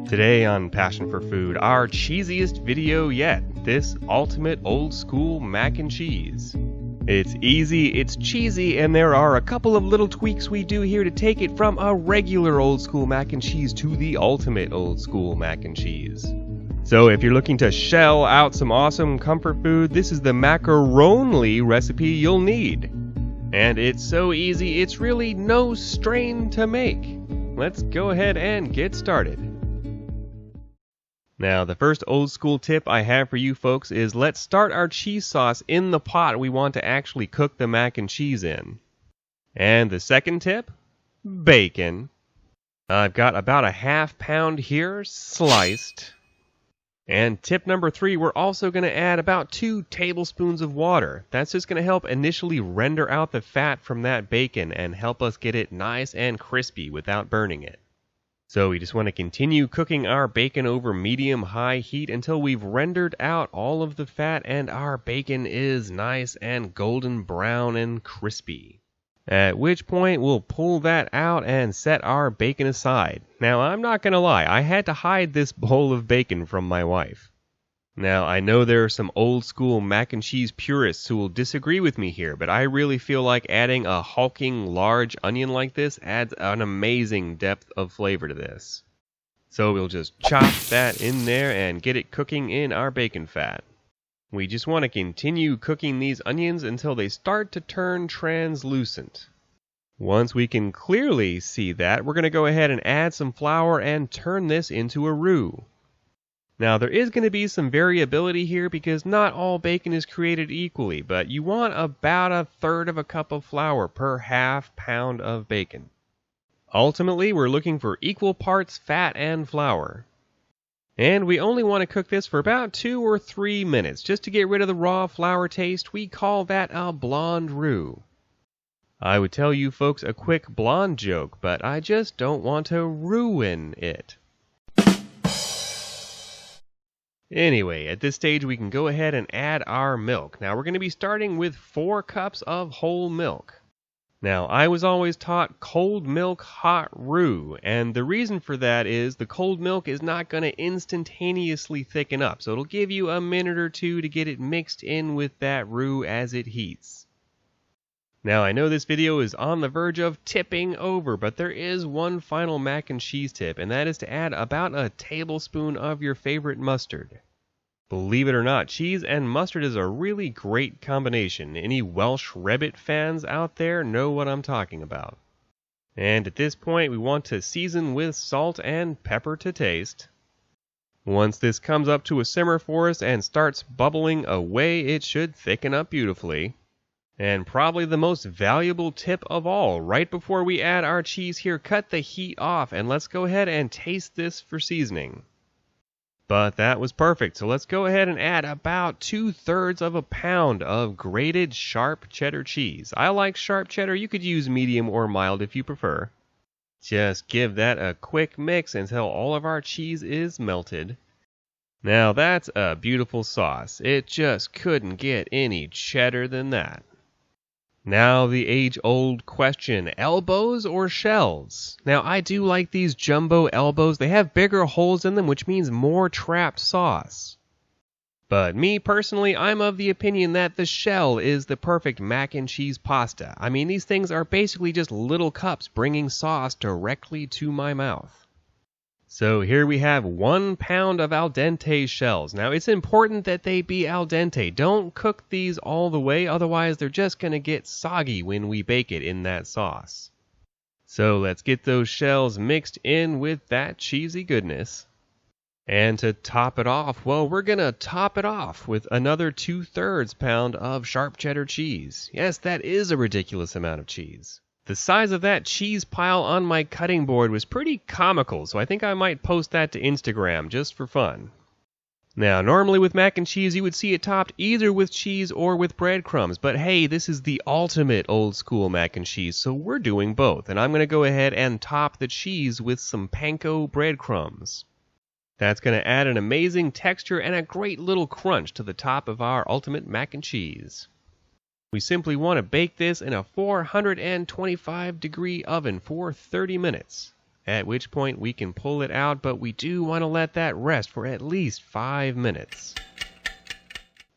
Today on Passion for Food, our cheesiest video yet, this ultimate old school mac and cheese. It's easy, it's cheesy, and there are a couple of little tweaks we do here to take it from a regular old school mac and cheese to the ultimate old school mac and cheese. So if you're looking to shell out some awesome comfort food, this is the macaroni recipe you'll need. And it's so easy, it's really no strain to make. Let's go ahead and get started. Now, the first old school tip I have for you folks is let's start our cheese sauce in the pot we want to actually cook the mac and cheese in. And the second tip? Bacon. I've got about a ½ pound here, sliced. And tip number 3, we're also going to add about 2 tablespoons of water. That's just going to help initially render out the fat from that bacon and help us get it nice and crispy without burning it. So we just want to continue cooking our bacon over medium-high heat until we've rendered out all of the fat and our bacon is nice and golden brown and crispy. At which point we'll pull that out and set our bacon aside. Now I'm not going to lie, I had to hide this bowl of bacon from my wife. Now I know there are some old school mac and cheese purists who will disagree with me here, but I really feel like adding a hulking large onion like this adds an amazing depth of flavor to this. So we'll just chop that in there and get it cooking in our bacon fat. We just want to continue cooking these onions until they start to turn translucent. Once we can clearly see that, we're going to go ahead and add some flour and turn this into a roux. Now there is going to be some variability here because not all bacon is created equally, but you want about 1/3 cup of flour per ½ pound of bacon. Ultimately, we're looking for equal parts fat and flour. And we only want to cook this for about 2 or 3 minutes, just to get rid of the raw flour taste. We call that a blonde roux. I would tell you folks a quick blonde joke, but I just don't want to ruin it. Anyway, at this stage we can go ahead and add our milk. Now we're going to be starting with 4 cups of whole milk. Now I was always taught cold milk hot roux, and the reason for that is the cold milk is not going to instantaneously thicken up, so it'll give you a minute or 2 to get it mixed in with that roux as it heats. Now I know this video is on the verge of tipping over, but there is one final mac and cheese tip, and that is to add about a tablespoon of your favorite mustard. Believe it or not, cheese and mustard is a really great combination. Any Welsh Rabbit fans out there know what I'm talking about. And at this point we want to season with salt and pepper to taste. Once this comes up to a simmer for us and starts bubbling away, it should thicken up beautifully. And probably the most valuable tip of all, right before we add our cheese here, cut the heat off and let's go ahead and taste this for seasoning. But that was perfect, so let's go ahead and add about 2/3 pound of grated sharp cheddar cheese. I like sharp cheddar, you could use medium or mild if you prefer. Just give that a quick mix until all of our cheese is melted. Now that's a beautiful sauce, it just couldn't get any cheddar than that. Now the age-old question, elbows or shells? Now I do like these jumbo elbows, they have bigger holes in them which means more trapped sauce. But me personally, I'm of the opinion that the shell is the perfect mac and cheese pasta. I mean, these things are basically just little cups bringing sauce directly to my mouth. So here we have 1 pound of al dente shells. Now it's important that they be al dente. Don't cook these all the way, otherwise they're just going to get soggy when we bake it in that sauce. So let's get those shells mixed in with that cheesy goodness. And to top it off, well, we're going to top it off with another 2/3 pound of sharp cheddar cheese. Yes, that is a ridiculous amount of cheese. The size of that cheese pile on my cutting board was pretty comical, so I think I might post that to Instagram just for fun. Now, normally with mac and cheese, you would see it topped either with cheese or with breadcrumbs, but hey, this is the ultimate old school mac and cheese, so we're doing both, and I'm going to go ahead and top the cheese with some panko breadcrumbs. That's going to add an amazing texture and a great little crunch to the top of our ultimate mac and cheese. We simply want to bake this in a 425-degree oven for 30 minutes. at which point we can pull it out, but we do want to let that rest for at least 5 minutes.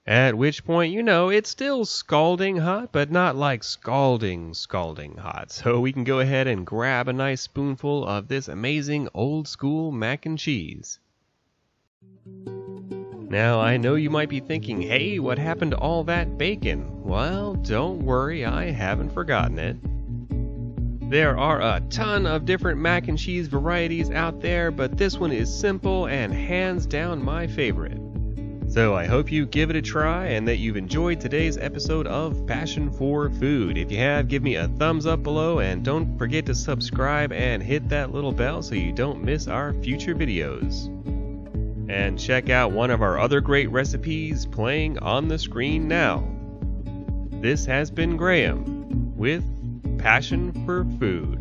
At which point, it's still scalding hot, but not like scalding hot. So we can go ahead and grab a nice spoonful of this amazing old school mac and cheese. Now, I know you might be thinking, hey, what happened to all that bacon? Well, don't worry, I haven't forgotten it. There are a ton of different mac and cheese varieties out there, but this one is simple and hands down my favorite. So I hope you give it a try and that you've enjoyed today's episode of Passion for Food. If you have, give me a thumbs up below and don't forget to subscribe and hit that little bell so you don't miss our future videos. And check out one of our other great recipes playing on the screen now. This has been Graham with Passion for Food.